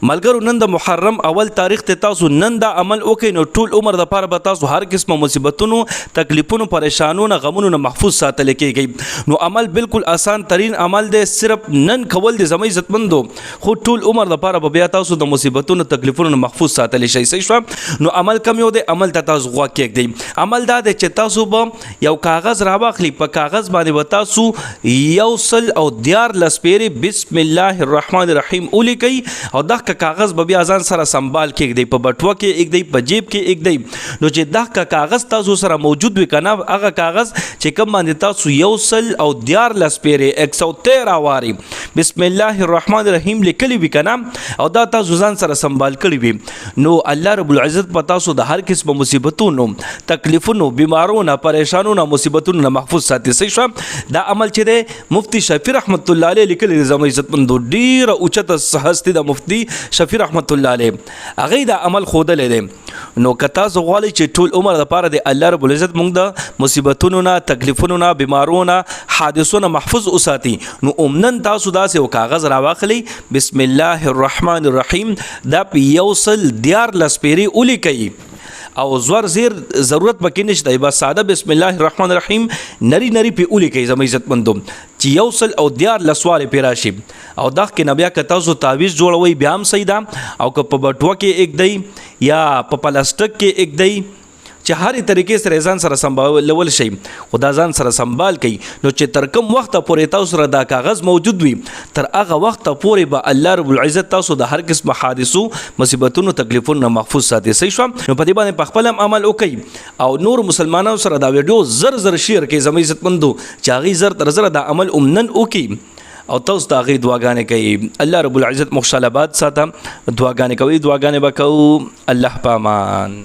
ملګرو نن د محرم اول تاریخ ته تاسو نن دا عمل وکئ نو ټول عمر د پاره به تاسو هر قسمه مصیبتونو تکلیفونو پریشانونو غمونو نه محفوظ ساتل کېږي. نو عمل بالکل آسان ترین عمل دی، صرف نن کول د زمي عزتمندو خو ټول عمر د پاره به بیا تاسو د مصیبتونو تکلیفونو نه محفوظ ساتل شي. صحیح شو؟ نو عمل کم یو دی، عمل ته تاسو غوا کېږدئ. عمل دا دی چې تاسو به یو کاغذ راواخلئ، په کاغذ باندې به تاسو 114 پیری بسم الله الرحمن الرحیم ولیکئ او دغه کاغذ به بیا ځان سره سنبال کېږدئ، په بټوه کې ایږدئ، په جیب کې ایږدئ. نو چې دغه کاغذ تاسو سره موجود وي کنه، هغه کاغذ چې کوم باندې تاسو 114 پیری 113 واري بسم الله الرحمن الرحیم لیکلی وي کنه او دا تاسو ځان سره سنبال کړی وي، نو الله رب العزت په تاسو د هر قسم مصیبتونو تکلیفونو بیمارونو پریشانونو مصیبتونو نه محفوظ ساتي. صحیح شو؟ دا عمل چې دی مفتی شفیع رحمت الله علیه لیکلی د زموږ عزتمندو ډیره اوچته هستی د مفتی شفیع رحمت الله علیه هغه دا عمل ښودلی دی. نو که تاسو غواړئ چې ټول عمر دپاره د الله رب العزت موږ د مصیبتونو نه تکلیفونو نه بیمارونو حادثو نه محفوظ وساتي، نو عموما تاسو داسې یو کاغذ راواخلئ، بسم الله الرحمن الرحیم دا په 114 پیری ولیکئ او زور زیر ضرورت پکې نشته، بس ساده بسم الله الرحمن الرحیم نری نری په ولیکئ زموږ عزتمندو چې 114 سوال پې راشي. او دغه کې نه بیا که تاسو تعویض جوړوئ بیا هم صحیح ده، او که په بټوه کې ایږدئ یا په پلاستیک کې ایږدئ، چې هرې طریقې سره ځان سره سنبالول شي، خو دا ځان سره سنبال کوي. نو چې تر کوم وخته پورې تاسو سره دا کاغذ موجود وي، تر هغه وخته پورې به الله رب العزت تاسو د هر قسم حادثو مصیبتونو تکلیفونو نه محفوظ ساتي. صحیح شو؟ نو په دې باندې په خپل هم عمل وکړئ او نور مسلمانانو سره دا ویډیو زر زر شیر کړئ زموږ عزتمندو، چې هغوی زر تر زره دا عمل نن وکړي او تاسو د هغوی دعاګانې کوي. الله رب العزت مو خوشحاله آباد ساته. دعاګانې کوئ، دعاګانې به کوو. الله په امان.